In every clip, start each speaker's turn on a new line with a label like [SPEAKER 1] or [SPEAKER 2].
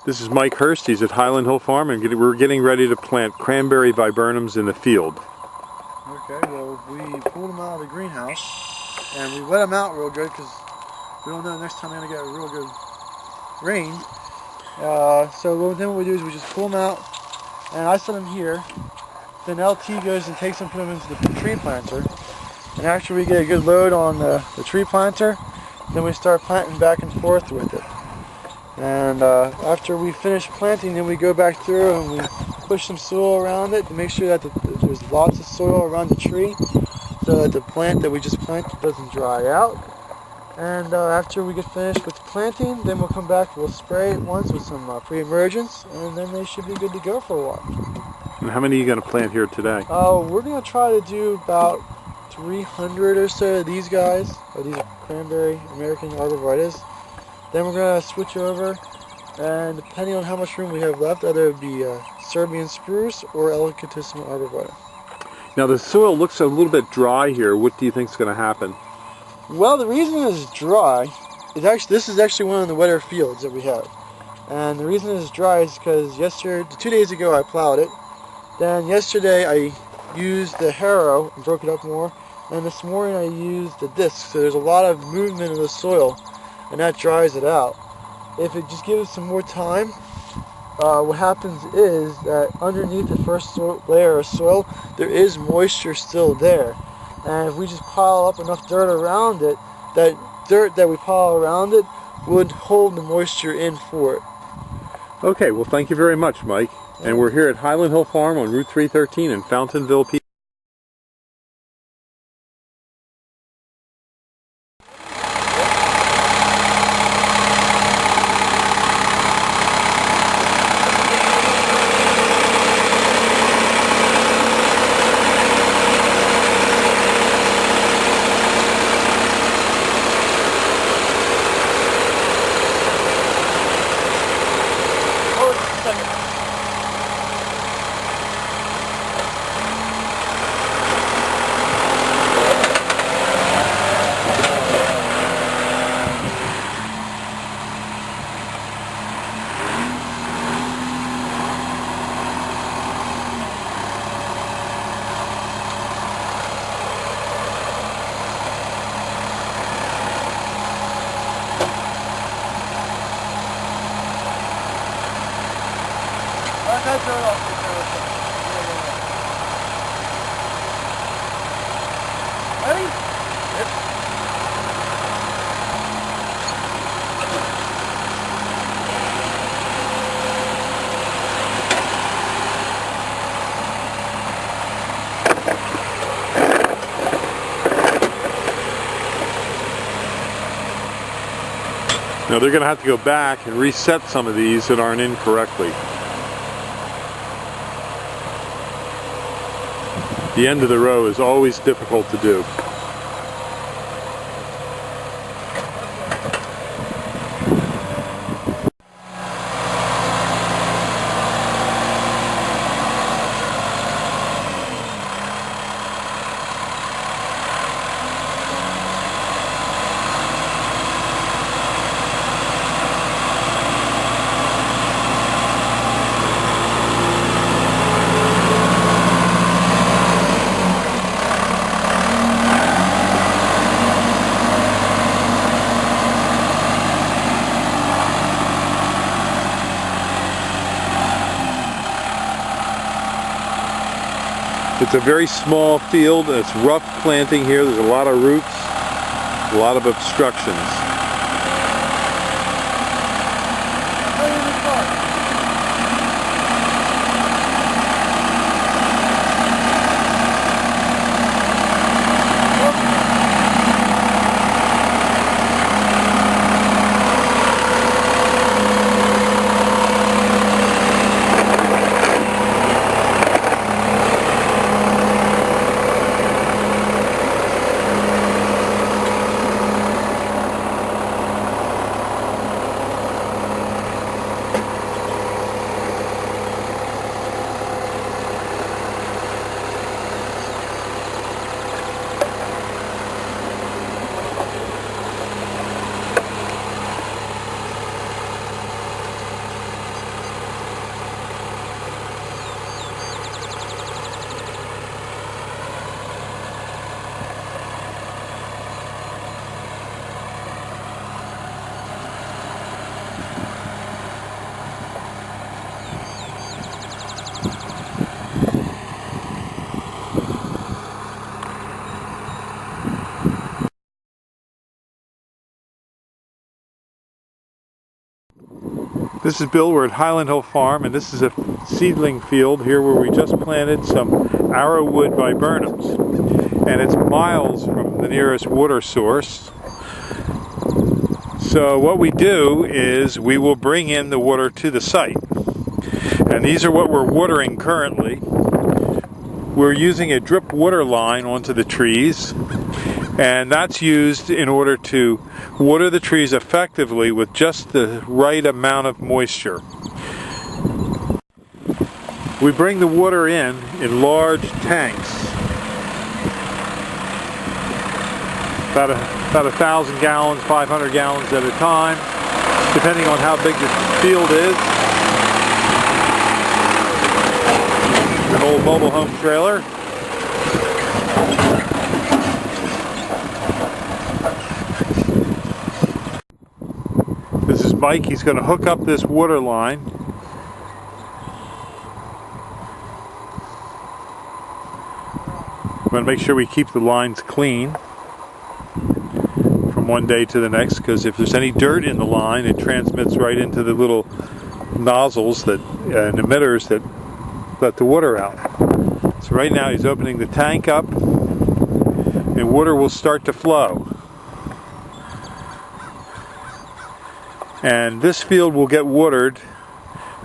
[SPEAKER 1] This is Mike Hurst. He's at Highland Hill Farm, and we're getting ready to plant cranberry viburnums in the field.
[SPEAKER 2] Okay, well, we pulled them out of the greenhouse and we wet them out real good because we don't know next time we're going to get a real good rain. So then what we do is we just pull them out, and I set them here. Then LT goes and takes them, put them into the tree planter. And after we get a good load on the tree planter, then we start planting back and forth with it. And after we finish planting, then we go back through and we push some soil around it to make sure that there's lots of soil around the tree so that the plant that we just planted doesn't dry out. And after we get finished with the planting, then we'll come back, we'll spray it once with some pre-emergence, and then they should be good to go for a while.
[SPEAKER 1] And how many are you going to plant here today?
[SPEAKER 2] We're going to try to do about 300 or so of these guys, or these cranberry American arborvitaes. Then we're going to switch over, and depending on how much room we have left, either it would be Serbian spruce or Elegantissima arborvitae.
[SPEAKER 1] Now the soil looks a little bit dry here. What do you think is going to happen?
[SPEAKER 2] Well, the reason it's dry is this is actually one of the wetter fields that we have. And the reason it's dry is because 2 days ago I plowed it. Then yesterday I used the harrow and broke it up more. And this morning I used the disc. So there's a lot of movement in the soil, and that dries it out. If it just gives it some more time, what happens is that underneath the first layer of soil, there is moisture still there. And if we just pile up enough dirt around it, that dirt that we pile around it would hold the moisture in for it.
[SPEAKER 1] Okay, well thank you very much, Mike. And we're here at Highland Hill Farm on Route 313 in Fountainville, PA.
[SPEAKER 2] Ready?
[SPEAKER 1] Now they're going to have to go back and reset some of these that aren't in correctly. The end of the row is always difficult to do. It's a very small field, and it's rough planting here. There's a lot of roots, a lot of obstructions. This is Bill. We're at Highland Hill Farm, and this is a seedling field here where we just planted some arrowwood viburnums, and it's miles from the nearest water source. So what we do is we will bring in the water to the site, and these are what we're watering currently. We're using a drip water line onto the trees, and that's used in order to water the trees effectively with just the right amount of moisture. We bring the water in large tanks, about 1,000 gallons, 500 gallons at a time, depending on how big the field is. An old mobile home trailer. This is Mike. He's going to hook up this water line. I'm going to make sure we keep the lines clean from one day to the next, because if there's any dirt in the line, it transmits right into the little nozzles and emitters that let the water out. So right now he's opening the tank up, and water will start to flow. And this field will get watered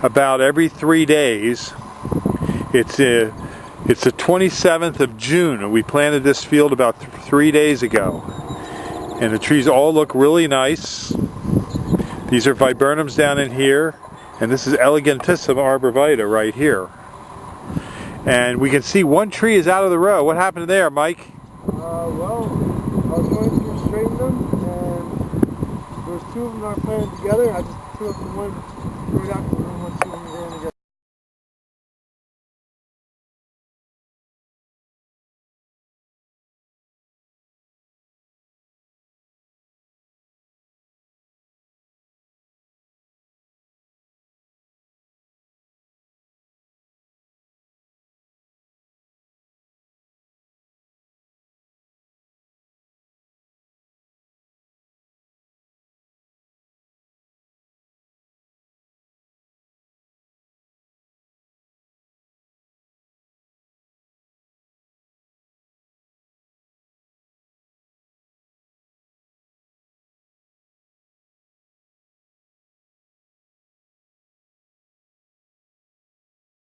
[SPEAKER 1] about every 3 days. It's the 27th of June. We planted this field about 3 days ago. And the trees all look really nice. These are viburnums down in here. And this is elegantissima arborvitae right here. And we can see one tree is out of the row. What happened there, Mike?
[SPEAKER 2] Well, I was going to straighten them, and there was two of them that are planted together. I just threw up the one, threw it out because I didn't want two